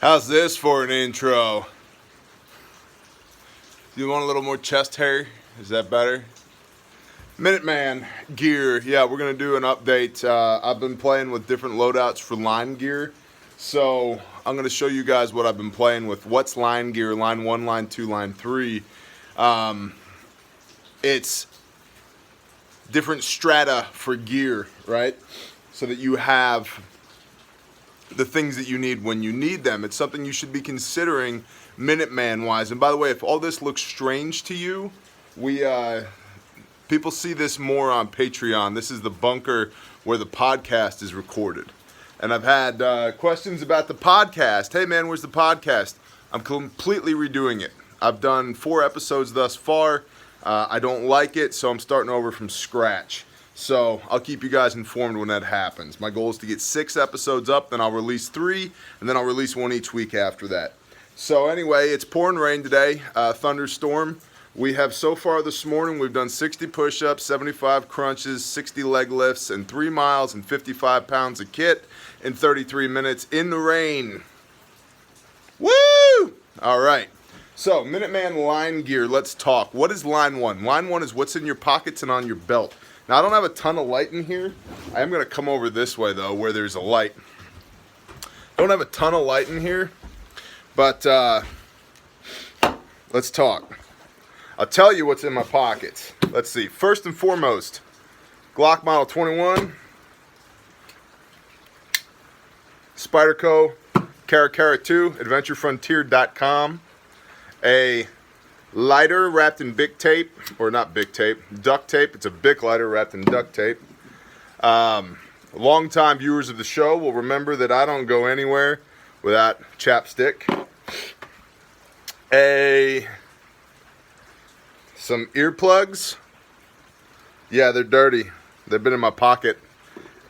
How's this for an intro? You want a little more chest hair? Is that better? Minuteman gear. Yeah, we're going to do an update. I've been playing with different loadouts for line gear. So I'm going to show you guys what I've been playing with. What's line gear, line 1, line 2, line 3. It's different strata for gear, right? So that you have the things that you need when you need them. It's something you should be considering Minuteman wise. And by the way, if all this looks strange to you, people see this more on Patreon. This is the bunker where the podcast is recorded. And I've had questions about the podcast. Hey man, where's the podcast? I'm completely redoing it. I've done 4 episodes thus far. I don't like it, so I'm starting over from scratch. So I'll keep you guys informed when that happens. My goal is to get 6 episodes up, then I'll release 3, and then I'll release 1 each week after that. So anyway, it's pouring rain today, thunderstorm. We have so far this morning, we've done 60 push-ups, 75 crunches, 60 leg lifts, and 3 miles and 55 pounds of kit in 33 minutes in the rain. Woo! All right. So, Minuteman line gear, let's talk. What is line 1? Line 1 is what's in your pockets and on your belt. Now, I don't have a ton of light in here. I am going to come over this way, though, where there's a light. Don't have a ton of light in here, but let's talk. I'll tell you what's in my pockets. Let's see. First and foremost, Glock Model 21, Spyderco, Cara 2, AdventureFrontier.com, a lighter wrapped in Bic tape, or not Bic tape, duct tape. It's a Bic lighter wrapped in duct tape. Longtime viewers of the show will remember that I don't go anywhere without chapstick. Some earplugs. Yeah, they're dirty. They've been in my pocket.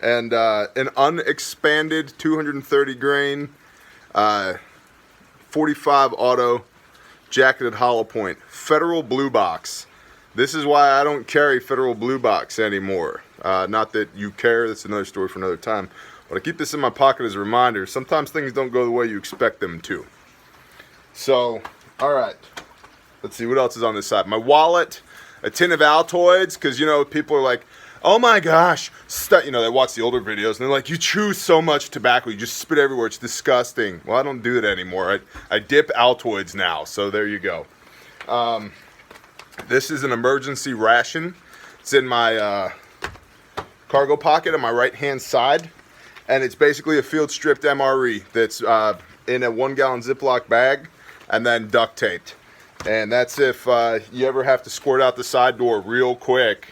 And an unexpanded 230 grain 45 auto jacketed hollow point, Federal Blue Box. This is why I don't carry Federal Blue Box anymore. Not that you care, that's another story for another time. But I keep this in my pocket as a reminder. Sometimes things don't go the way you expect them to. So, alright. Let's see, what else is on this side? My wallet, a tin of Altoids, because, you know, people are like, oh my gosh, you know, they watch the older videos, and they're like, you chew so much tobacco, you just spit everywhere, it's disgusting. Well, I don't do that anymore. I dip Altoids now, so there you go. This is an emergency ration. It's in my cargo pocket on my right-hand side, and it's basically a field-stripped MRE that's in a 1-gallon Ziploc bag and then duct taped. And that's if you ever have to squirt out the side door real quick,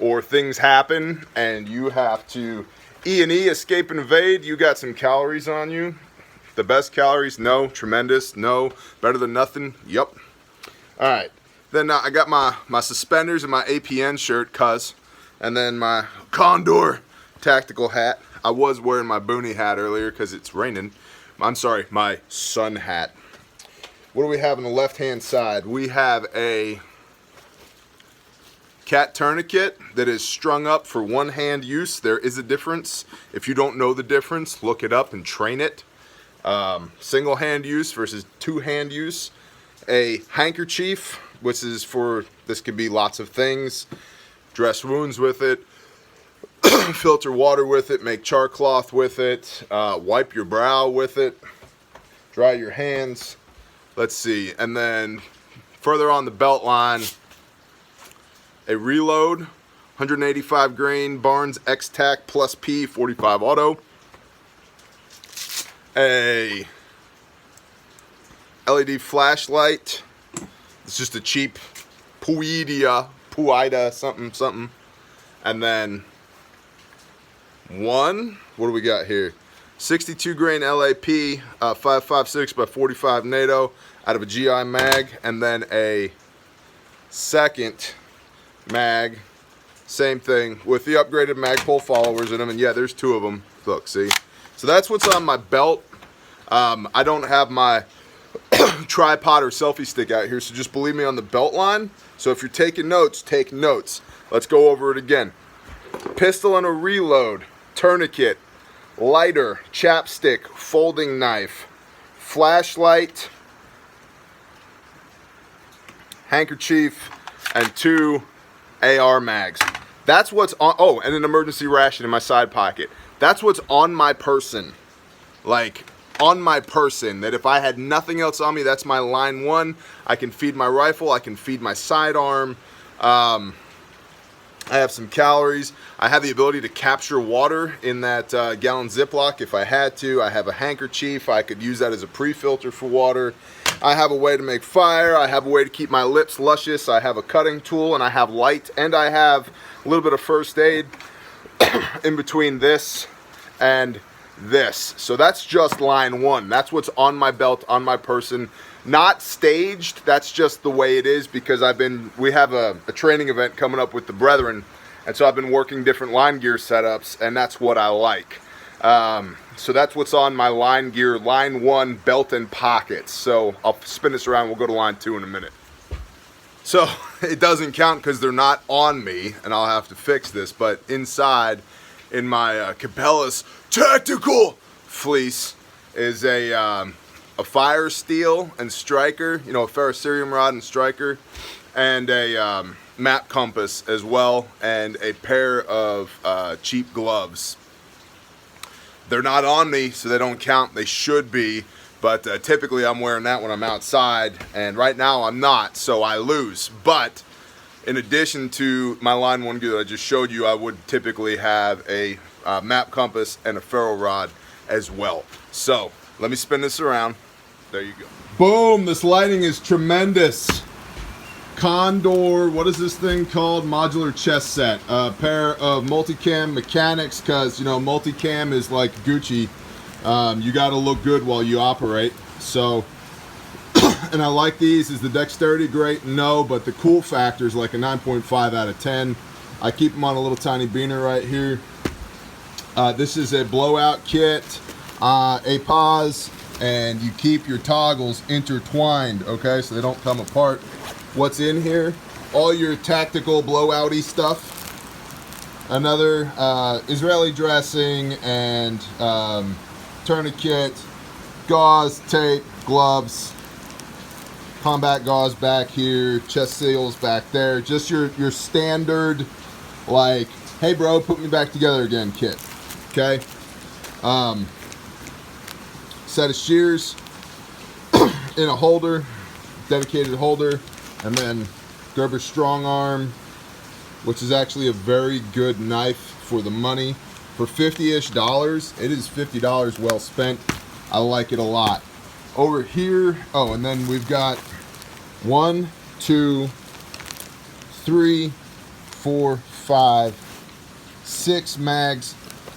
or things happen and you have to E&E, escape and evade. You got some calories on you. The best calories? No. Tremendous? No. Better than nothing? Yep. Alright. Then I got my suspenders and my APN shirt, and then my Condor tactical hat. I was wearing my boonie hat earlier because it's raining. I'm sorry, my sun hat. What do we have on the left-hand side? We have a cat tourniquet that is strung up for one-hand use. There is a difference. If you don't know the difference, look it up and train it. Single-hand use versus two-hand use. A handkerchief, which is for, this could be lots of things. Dress wounds with it. Filter water with it. Make char cloth with it. Wipe your brow with it. Dry your hands. Let's see. And then further on the belt line, a reload, 185 grain Barnes X-Tac Plus P 45 auto, a LED flashlight. It's just a cheap Puida something, and then what do we got here? 62 grain LAP 5.56 by 45 NATO out of a GI mag, and then a second mag, same thing with the upgraded Magpul followers in them, and yeah, there's 2 of them. Look, see? So that's what's on my belt. I don't have my tripod or selfie stick out here, so just believe me on the belt line. So if you're taking notes, take notes. Let's go over it again. Pistol and a reload, tourniquet, lighter, chapstick, folding knife, flashlight, handkerchief, and 2 AR mags. That's what's on. Oh, and an emergency ration in my side pocket. That's what's on my person. Like, on my person, that if I had nothing else on me, that's my line 1. I can feed my rifle, I can feed my sidearm. I have some calories. I have the ability to capture water in that gallon Ziploc if I had to. I have a handkerchief. I could use that as a pre-filter for water. I have a way to make fire. I have a way to keep my lips luscious. I have a cutting tool, and I have light, and I have a little bit of first aid in between this and this. So that's just line 1. That's what's on my belt, on my person. Not staged. That's just the way it is, because we have a training event coming up with the brethren, and so I've been working different line gear setups, and that's what I like. So that's what's on my line gear, line 1, belt and pockets. So I'll spin this around. We'll go to line 2 in a minute. So it doesn't count because they're not on me, and I'll have to fix this, but inside in my Cabela's tactical fleece is a fire steel and striker, you know, a ferrocerium rod and striker, and a map compass as well, and a pair of cheap gloves. They're not on me, so they don't count. They should be, but typically I'm wearing that when I'm outside, and right now I'm not, so I lose. But in addition to my line 1 gear that I just showed you, I would typically have a map compass and a ferro rod as well. So let me spin this around. There you go. Boom, this lighting is tremendous. Condor, what is this thing called? Modular chest set. A pair of multicam mechanics, because, you know, multicam is like Gucci. You got to look good while you operate. So, and I like these. Is the dexterity great? No, but the cool factor is like a 9.5 out of 10. I keep them on a little tiny beaner right here. This is a blowout kit, a pause, and you keep your toggles intertwined, okay, so they don't come apart. What's in here? All your tactical blowouty stuff. Another Israeli dressing and tourniquet, gauze, tape, gloves, combat gauze back here, chest seals back there. Just your standard, like, hey bro, put me back together again kit. Okay. Set of shears in a holder, dedicated holder, and then Gerber strong arm, which is actually a very good knife for the money. For $50-ish, it is $50 well spent. I like it a lot. Over here, oh, and then we've got 1, 2, 3, 4, 5, 6 mags.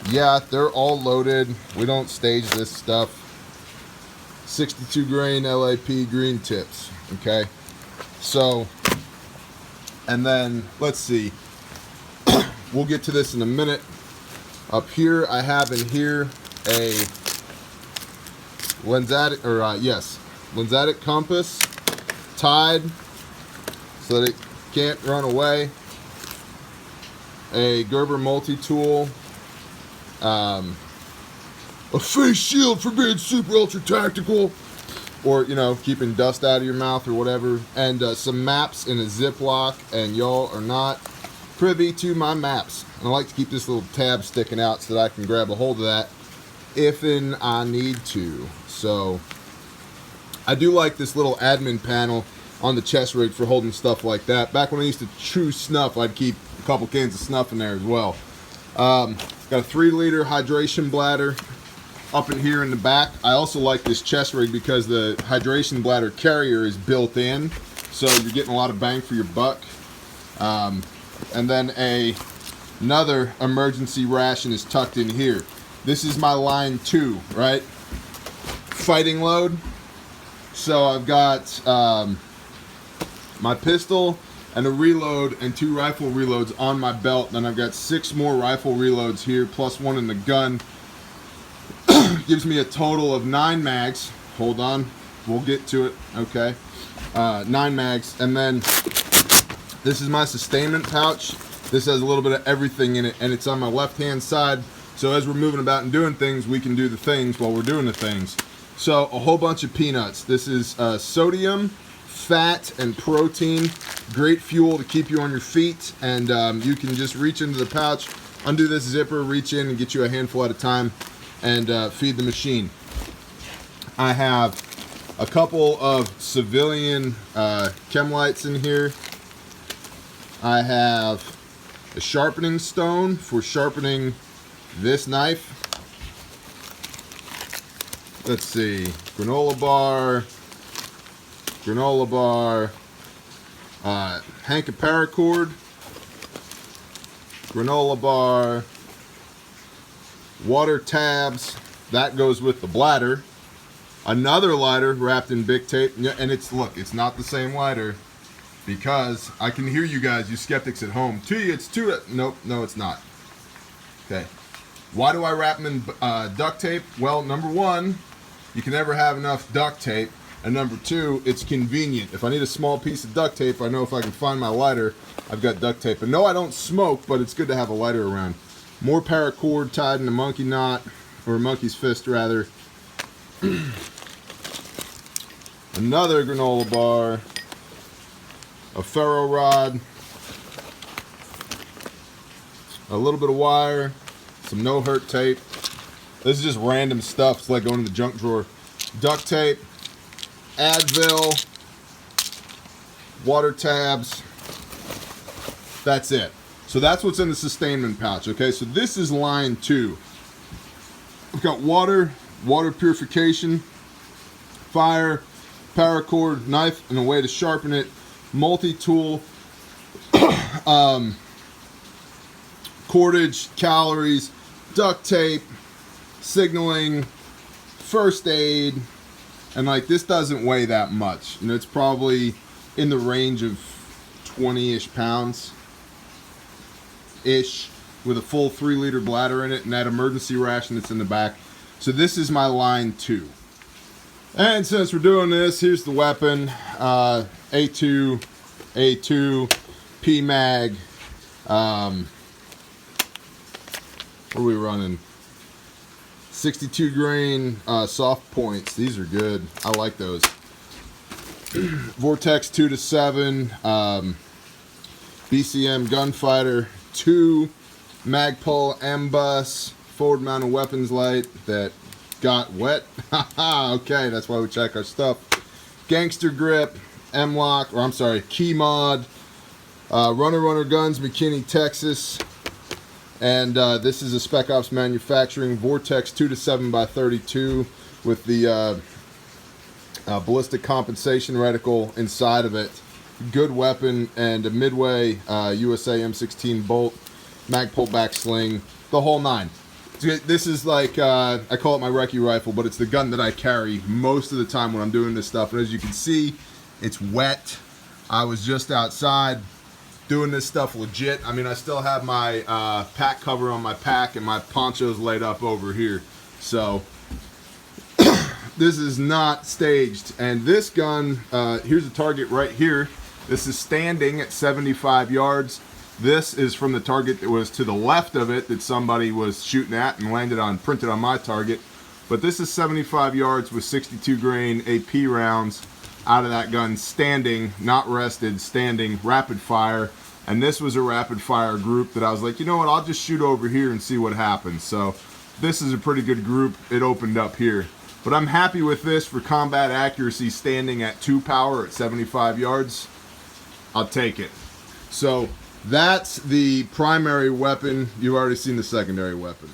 Yeah, they're all loaded. We don't stage this stuff. 62 grain LAP green tips, okay? So, and then, let's see. We'll get to this in a minute. Up here, I have in here a lensatic, or lensatic compass, tied so that it can't run away. A Gerber multi-tool. A face shield for being super ultra tactical, or, you know, keeping dust out of your mouth or whatever, and some maps in a Ziploc, and y'all are not privy to my maps. And I like to keep this little tab sticking out so that I can grab a hold of that if I need to. So I do like this little admin panel on the chest rig for holding stuff like that. Back when I used to chew snuff, I'd keep a couple cans of snuff in there as well. Got a 3-liter hydration bladder up in here in the back. I also like this chest rig because the hydration bladder carrier is built in, so you're getting a lot of bang for your buck. And then another emergency ration is tucked in here. This is my line 2, right? Fighting load. So I've got my pistol and a reload and 2 rifle reloads on my belt. Then I've got 6 more rifle reloads here, plus 1 in the gun. Gives me a total of 9 mags. Hold on, we'll get to it. Okay, 9 mags. And then this is my sustainment pouch. This has a little bit of everything in it, and it's on my left hand side, so as we're moving about and doing things, we can do the things while we're doing the things. So a whole bunch of peanuts. This is sodium, fat, and protein. Great fuel to keep you on your feet, and you can just reach into the pouch, undo this zipper, reach in and get you a handful at a time, and feed the machine. I have a couple of civilian chem lights in here. I have a sharpening stone for sharpening this knife. Let's see, granola bar, hank of paracord, granola bar, water tabs, that goes with the bladder, another lighter wrapped in Bic tape, and it's not the same lighter, because I can hear you guys, you skeptics at home. It's nope, no it's not. Okay, why do I wrap them in duct tape? Well, number one, you can never have enough duct tape, and number two, it's convenient. If I need a small piece of duct tape, I know if I can find my lighter, I've got duct tape. And no, I don't smoke, but it's good to have a lighter around. More paracord tied in a monkey knot, or a monkey's fist rather. Another granola bar, a ferro rod, a little bit of wire, some no-hurt tape. This is just random stuff. It's like going in the junk drawer. Duct tape, Advil, water tabs. That's it. So that's what's in the sustainment pouch. Okay, so this is line 2. We've got water purification, fire, paracord, knife, and a way to sharpen it, multi-tool, cordage, calories, duct tape, signaling, first aid, and like this doesn't weigh that much. You know, it's probably in the range of 20-ish pounds ish, with a full 3-liter bladder in it, and that emergency ration that's in the back. So this is my line 2. And since we're doing this, here's the weapon. A2, PMag. What are we running? 62 grain soft points. These are good. I like those. Vortex 2-7, BCM gunfighter 2, Magpul M-Bus, forward mounted weapons light that got wet. Okay, that's why we check our stuff. Gangster grip, M-Lock, or I'm sorry, Key Mod, Runner Guns, McKinney, Texas. And this is a Spec Ops manufacturing Vortex 2-7x32 with the ballistic compensation reticle inside of it. Good weapon, and a Midway USA M16 bolt, mag pullback sling, the whole 9. This is like, I call it my recce rifle, but it's the gun that I carry most of the time when I'm doing this stuff. And as you can see, it's wet. I was just outside doing this stuff legit. I mean, I still have my pack cover on my pack, and my poncho's laid up over here. So this is not staged. And this gun, here's a target right here. This is standing at 75 yards. This is from the target that was to the left of it that somebody was shooting at and landed on, printed on my target. But this is 75 yards with 62 grain AP rounds out of that gun, standing, not rested, standing, rapid fire. And this was a rapid fire group that I was like, you know what, I'll just shoot over here and see what happens. So this is a pretty good group. It opened up here. But I'm happy with this for combat accuracy, standing at 2 power at 75 yards. I'll take it. So that's the primary weapon. You've already seen the secondary weapon.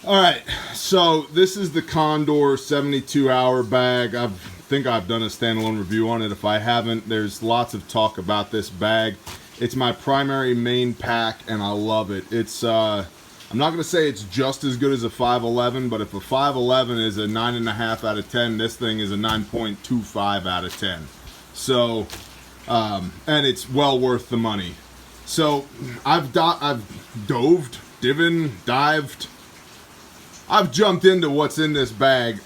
All right, so this is the Condor 72-hour bag. I think I've done a standalone review on it. If I haven't, there's lots of talk about this bag. It's my primary main pack, and I love it. It's I'm not going to say it's just as good as a 511, but if a 511 is a 9.5 out of 10, this thing is a 9.25 out of 10. So, and it's well worth the money. So I've dived. I've jumped into what's in this bag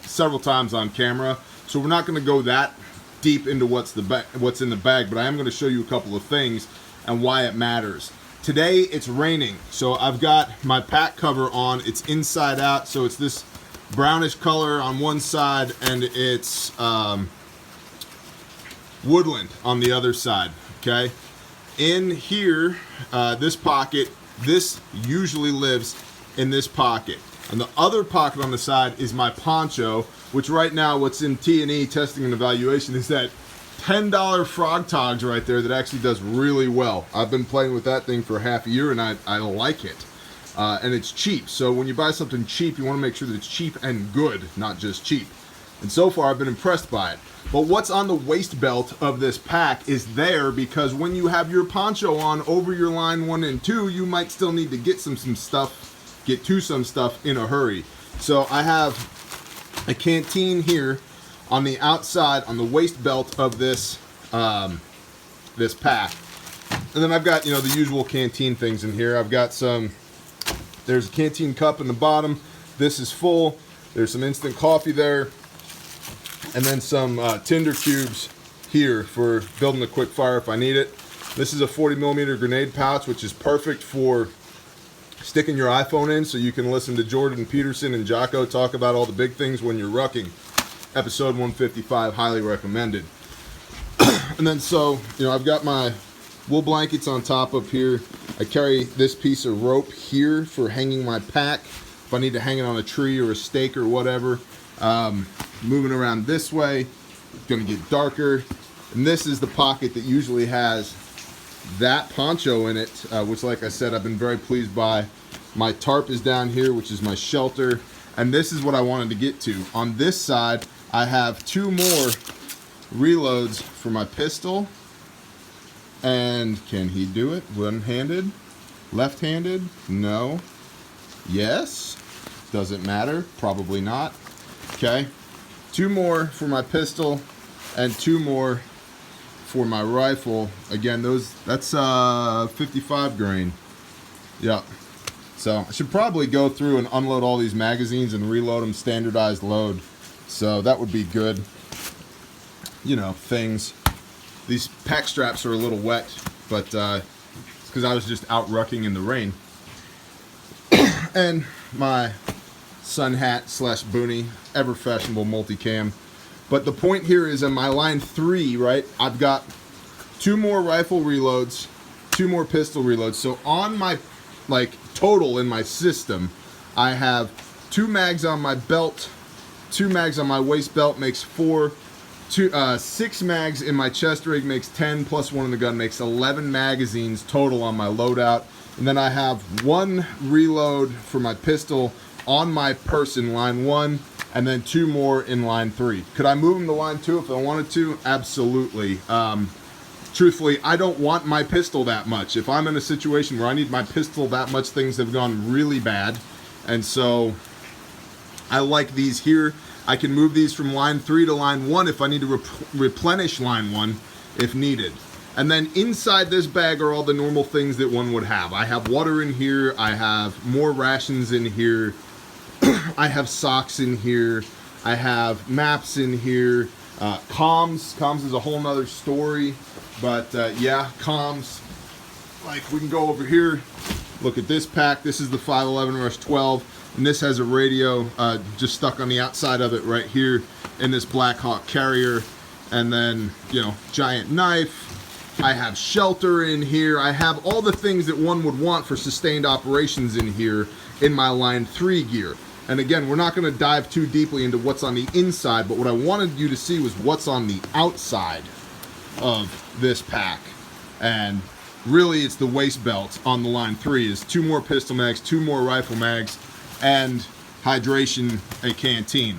several times on camera, so we're not going to go that deep into what's in the bag, but I am going to show you a couple of things and why it matters. Today it's raining, so I've got my pack cover on. It's inside out, so it's this brownish color on one side, and it's woodland on the other side. Okay, in here, this pocket, this usually lives in this pocket. And the other pocket on the side is my poncho, which right now, what's in T&E, testing and evaluation, is that $10 Frog Togs right there that actually does really well. I've been playing with that thing for half a year, and I like it. And it's cheap. So when you buy something cheap, you want to make sure that it's cheap and good, not just cheap. And so far, I've been impressed by it. But what's on the waist belt of this pack is there because when you have your poncho on over your line 1 and 2, you might still need to get to some stuff in a hurry. So I have a canteen here on the outside, on the waist belt of this this pack. And then I've got, you know, the usual canteen things in here. I've got there's a canteen cup in the bottom. This is full. There's some instant coffee there. And then some tinder cubes here for building a quick fire if I need it. This is a 40mm grenade pouch, which is perfect for sticking your iPhone in so you can listen to Jordan Peterson and Jocko talk about all the big things when you're rucking. Episode 155, highly recommended. And then so, you know, I've got my wool blankets on top up here. I carry this piece of rope here for hanging my pack if I need to hang it on a tree or a stake or whatever. Moving around this way, it's going to get darker. And this is the pocket that usually has that poncho in it, which, like I said, I've been very pleased by. My tarp is down here, which is my shelter. And this is what I wanted to get to. On this side, I have 2 more reloads for my pistol. And can he do it? One-handed? Left-handed? No. Yes? Doesn't matter. Probably not. Okay. 2 more for my pistol and 2 more for my rifle. Again, that's 55 grain. Yep. So I should probably go through and unload all these magazines and reload them standardized load. So that would be good. You know, things. These pack straps are a little wet, but it's because I was just out rucking in the rain. And my sun hat / boonie, ever fashionable multicam. But the point here is in my line 3, right, I've got 2 more rifle reloads, 2 more pistol reloads. So on my, like, total in my system, I have 2 mags on my belt, 2 mags on my waist belt makes 4, 6 mags in my chest rig makes 10, plus 1 in the gun makes 11 magazines total on my loadout. And then I have 1 reload for my pistol on my person, line 1, and then 2 more in line 3. Could I move them to line 2 if I wanted to? Absolutely. Truthfully, I don't want my pistol that much. If I'm in a situation where I need my pistol that much, things have gone really bad. And so I like these here. I can move these from line 3 to line 1 if I need to replenish line 1 if needed. And then inside this bag are all the normal things that one would have. I have water in here. I have more rations in here. I have socks in here. I have maps in here. Comms. Comms is a whole nother story. But yeah, comms. Like, we can go over here. Look at this pack. This is the 511 Rush 12. And this has a radio just stuck on the outside of it right here in this Black Hawk carrier. And then, you know, giant knife. I have shelter in here. I have all the things that one would want for sustained operations in here in my line 3 gear. And again, we're not going to dive too deeply into what's on the inside, but what I wanted you to see was what's on the outside of this pack. And really, it's the waist belt on the line 3 is 2 more pistol mags, 2 more rifle mags, and hydration, a canteen,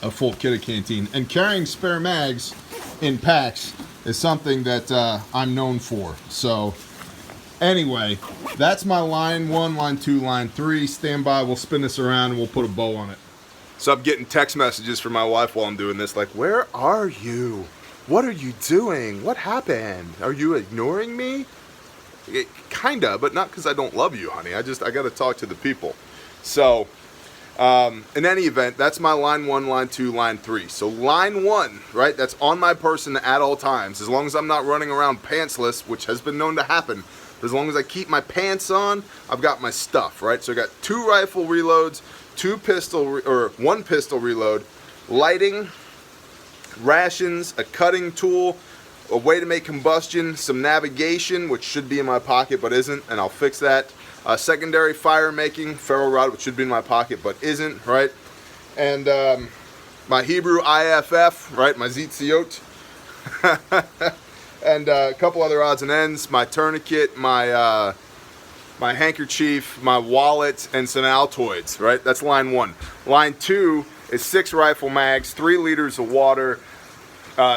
a full kit of canteen. And carrying spare mags in packs is something that I'm known for. So anyway, that's my line 1, line 2, line 3. Stand by, we'll spin this around and we'll put a bow on it. So I'm getting text messages from my wife while I'm doing this, like, where are you? What are you doing? What happened? Are you ignoring me? Kinda, but not because I don't love you, honey. I gotta talk to the people. So in any event, that's my line 1, line 2, line 3. So line 1, right, that's on my person at all times. As long as I'm not running around pantsless, which has been known to happen, as long as I keep my pants on, I've got my stuff, right? So I got 2 rifle reloads, one pistol reload, lighting, rations, a cutting tool, a way to make combustion, some navigation, which should be in my pocket but isn't, and I'll fix that. Secondary fire making, ferro rod, which should be in my pocket but isn't, right? And my Hebrew IFF, right? My Zitziot. And a couple other odds and ends, my tourniquet, my handkerchief, my wallet, and some Altoids, right? That's line 1. Line 2 is 6 rifle mags, 3 liters of water,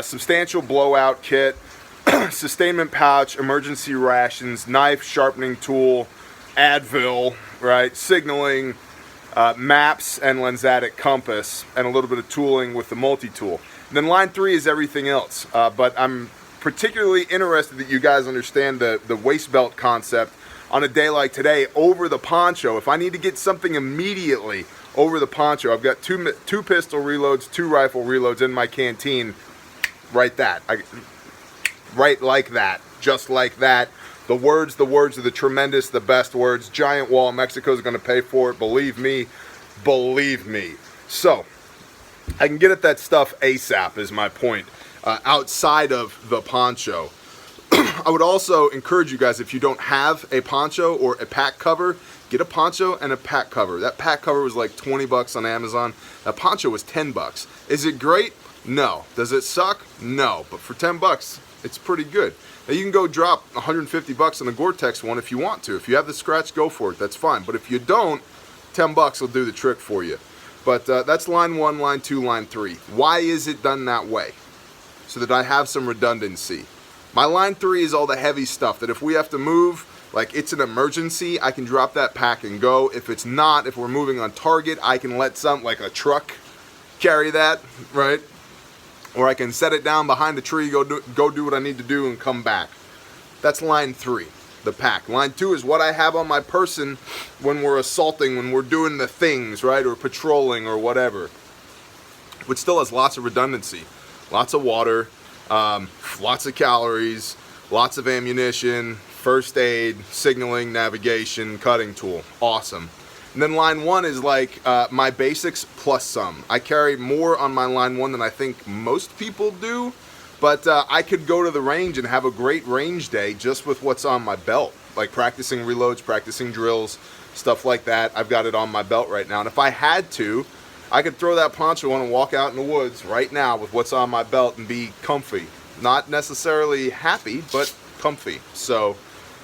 substantial blowout kit, sustainment pouch, emergency rations, knife, sharpening tool, Advil, right? Signaling, maps, and lensatic compass, and a little bit of tooling with the multi-tool. And then line 3 is everything else, but I'm particularly interested that you guys understand the waist belt concept on a day like today over the poncho. If I need to get something immediately over the poncho, I've got two pistol reloads, 2 rifle reloads in my canteen. Right right like that, just like that. The words are the tremendous, the best words. Giant wall, Mexico's going to pay for it. Believe me, believe me. So I can get at that stuff ASAP is my point. Outside of the poncho, I would also encourage you guys, if you don't have a poncho or a pack cover, get a poncho and a pack cover. That pack cover was like 20 bucks on Amazon. That poncho was 10 bucks. Is it great? No. Does it suck? No. But for 10 bucks, it's pretty good. Now you can go drop 150 bucks on a Gore-Tex one if you want to. If you have the scratch, go for it. That's fine. But if you don't, 10 bucks will do the trick for you. But that's line 1, line 2, line 3. Why is it done that way? So that I have some redundancy. My line 3 is all the heavy stuff that if we have to move, like it's an emergency, I can drop that pack and go. If it's not, if we're moving on target, I can let something like a truck carry that, right? Or I can set it down behind a tree, go do what I need to do and come back. That's line 3, the pack. Line 2 is what I have on my person when we're assaulting, when we're doing the things, right? Or patrolling or whatever. Which still has lots of redundancy. Lots of water, lots of calories, lots of ammunition, first aid, signaling, navigation, cutting tool. Awesome. And then line 1 is like my basics plus some. I carry more on my line 1 than I think most people do, but I could go to the range and have a great range day just with what's on my belt, like practicing reloads, practicing drills, stuff like that. I've got it on my belt right now, and if I had to, I could throw that poncho on and walk out in the woods right now with what's on my belt and be comfy. Not necessarily happy, but comfy. So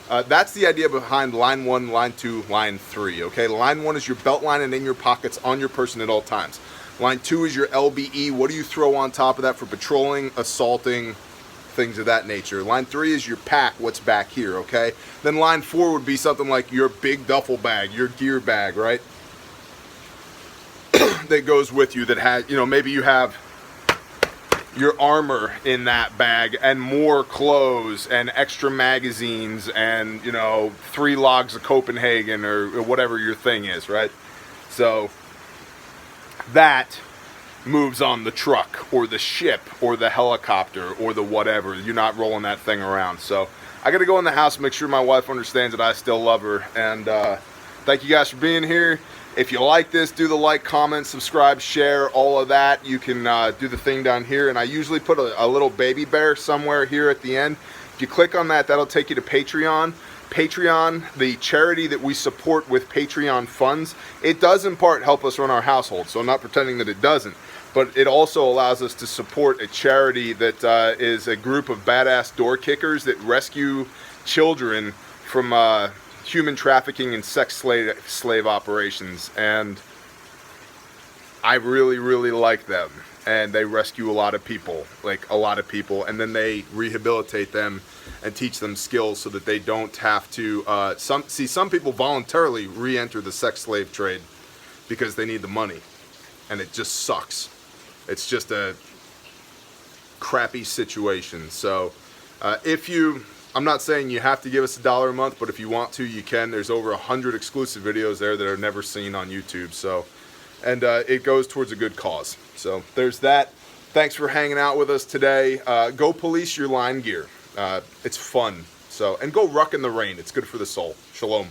that's the idea behind line 1, line 2, line 3, okay? Line 1 is your belt line and in your pockets on your person at all times. Line 2 is your LBE. What do you throw on top of that for patrolling, assaulting, things of that nature? Line 3 is your pack, what's back here, okay? Then line 4 would be something like your big duffel bag, your gear bag, right? That goes with you, that has, you know, maybe you have your armor in that bag and more clothes and extra magazines and, you know, 3 logs of Copenhagen or whatever your thing is, right? So that moves on the truck or the ship or the helicopter or the whatever. You're not rolling that thing around. So I got to go in the house and make sure my wife understands that I still love her. And thank you guys for being here. If you like this, do the like, comment, subscribe, share, all of that. You can do the thing down here, and I usually put a little baby bear somewhere here at the end. If you click on that, that'll take you to Patreon. Patreon, the charity that we support with Patreon funds, it does in part help us run our household, so I'm not pretending that it doesn't. But it also allows us to support a charity that is a group of badass door kickers that rescue children from human trafficking and sex slave operations, and I really, really like them. And they rescue a lot of people, and then they rehabilitate them and teach them skills so that they don't have to. Some people voluntarily re-enter the sex slave trade because they need the money, and it just sucks. It's just a crappy situation. So, I'm not saying you have to give us $1 a month, but if you want to, you can. There's over 100 exclusive videos there that are never seen on YouTube. So, and it goes towards a good cause. So there's that. Thanks for hanging out with us today. Go police your line gear. It's fun. So, and go ruck in the rain. It's good for the soul. Shalom.